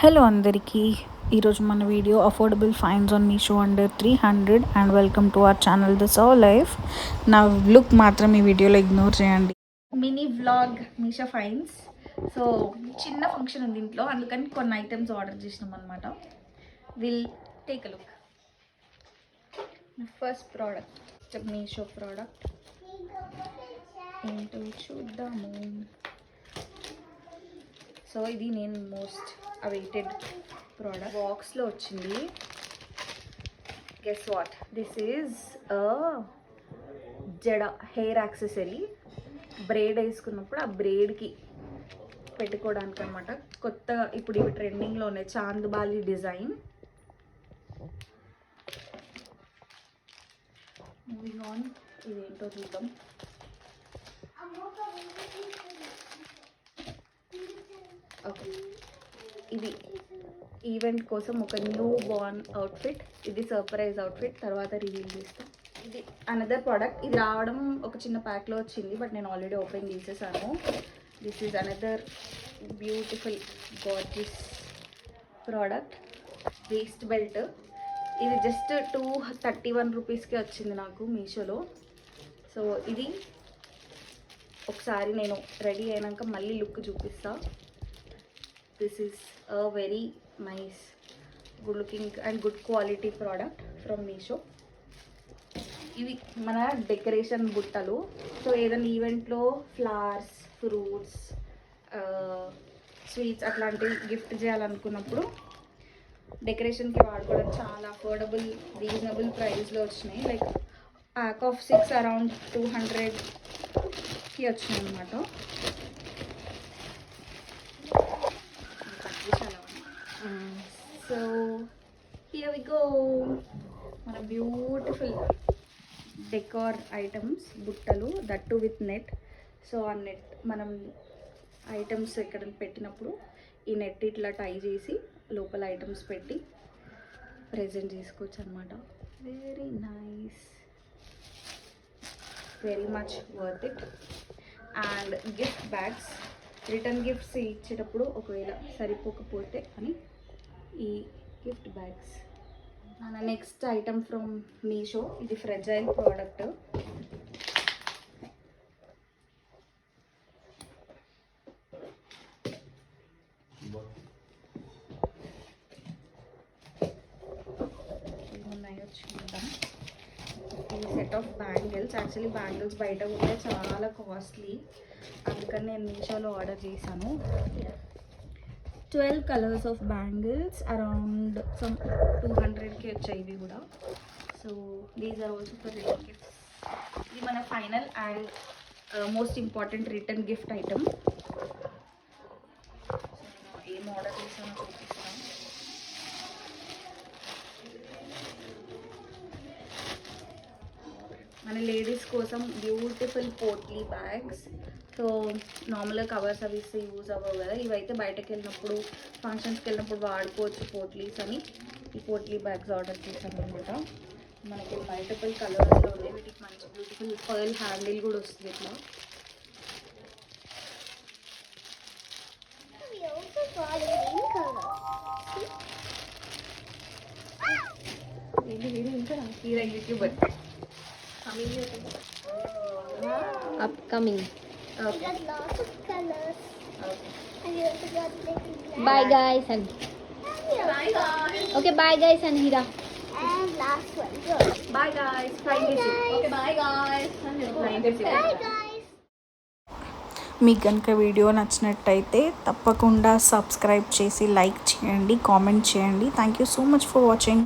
Hello అందరికీ, ఈరోజు మన video affordable fines on Meesho under 300 and welcome to our channel this our life. నా look మాత్రం ఈ వీడియోలో ఇగ్నోర్ చేయండి. Mini vlog Meesho fines. So చిన్న ఫంక్షన్ ఉంది ఇంట్లో, అందుకని కొన్ని ఐటమ్స్ ఆర్డర్ చేసినాం అనమాట. Will take a look. First product Meesho product ఏంటో చూద్దాము. సో ఇది నేను మోస్ట్ అవైటెడ్ ప్రోడక్ట్ బాక్స్లో వచ్చింది. గెస్ వాట్ దిస్ ఈజ్ జడ హెయిర్ యాక్సెసరీ. బ్రేడ్ వేసుకున్నప్పుడు ఆ బ్రేడ్కి పెట్టుకోవడానికి అనమాట. కొత్తగా ఇప్పుడు ఇవి ట్రెండింగ్లో ఉన్నాయి, చాందబాలి డిజైన్. మూవింగ్ ఆన్, ఇదేంటో చూద్దాం. ఓకే, ఇది ఈవెంట్ కోసం ఒక న్యూ బార్న్ అవుట్ఫిట్. ఇది సర్ప్రైజ్ అవుట్ఫిట్, తర్వాత రివీల్ చేస్తాం. ఇది అనదర్ ప్రోడక్ట్. ఇది రావడం ఒక చిన్న ప్యాక్లో వచ్చింది, బట్ నేను ఆల్రెడీ ఓపెన్ చేసేసాను. This is another beautiful gorgeous product, waist belt. ఇది జస్ట్ 231 రూపీస్కి వచ్చింది నాకు మీషోలో. సో ఇది ఒకసారి నేను రెడీ అయినాక మళ్ళీ లుక్ చూపిస్తా. This is a very nice, good looking and good quality product from Meesho. ఇవి మన డెకరేషన్ బుట్టలు. సో ఏదైనా ఈవెంట్లో ఫ్లవర్స్, ఫ్రూట్స్, స్వీట్స్ అట్లాంటివి గిఫ్ట్ చేయాలనుకున్నప్పుడు డెకరేషన్కి వాడుకోవడం చాలా అఫోర్డబుల్, రీజనబుల్ ప్రైస్లో వచ్చినాయి. లైక్ ప్యాక్ ఆఫ్ 6 అరౌండ్ 200కి వచ్చినాయి అనమాట. సో హియర్ వి గో, మన బ్యూటిఫుల్ డెకార్ ఐటమ్స్, బుట్టలు, దట్టు విత్ నెట్. సో ఆ నెట్ మనం ఐటమ్స్ ఎక్కడ పెట్టినప్పుడు ఈ నెట్ ఇట్లా టై చేసి లోపల ఐటమ్స్ పెట్టి ప్రెజెంట్ చేసుకోవచ్చు అనమాట. Very nice, very much worth it. And gift bags, return gifts ఇచ్చేటప్పుడు ఒకవేళ సరిపోకపోతే అని ఈ గిఫ్ట్ బ్యాగ్స్. మన నెక్స్ట్ ఐటమ్ ఫ్రమ్ మీషో, ఇది ఫ్రెజైల్ ప్రోడక్ట్. ఏమున్నాయో చూద్దాం. ఈ set of bangles, actually bangles బయట కూడా చాలా కాస్ట్లీ, అందుకని నేను మీషోలో ఆర్డర్ చేశాను. 12 colours of bangles, around some 200కి వచ్చాయి ఇవి కూడా. So these are also for return gifts. ఇది మన final and most important return gift item. ఏం ఆర్డర్ చేసానో చూపిస్తాను. మన లేడీస్ కోసం బ్యూటిఫుల్ పోట్లీ బ్యాగ్స్. సో నార్మల్గా కవర్స్ అవి ఇస్తే యూజ్ అవ్వవు కదా, ఇవైతే బయటకు వెళ్ళినప్పుడు, ఫంక్షన్స్కి వెళ్ళినప్పుడు వాడుకోవచ్చు పోట్లీస్ అని ఈ పోట్లీ బ్యాగ్స్ ఆర్డర్ చేశాను అనమాట. మనకి మల్టిపుల్ కలర్స్లో ఉన్నాయి. వీటికి మంచి బ్యూటిఫుల్ పర్ల్ హ్యాండిల్ కూడా వస్తుంది ఇట్లా. YouTuber upcoming. Okay. Got lots of colors. Okay. And you also got little Bye guys and bye guys. okay, bye guys and Hira. And last one. Go. Bye guys. Fine visit. Okay, bye guys. Fine visit. Bye guys. మీకు కనుక video నచ్చినట్టయితే తప్పకుండా subscribe చేసి like చేయండి, comment చేయండి. Thank you so much for watching.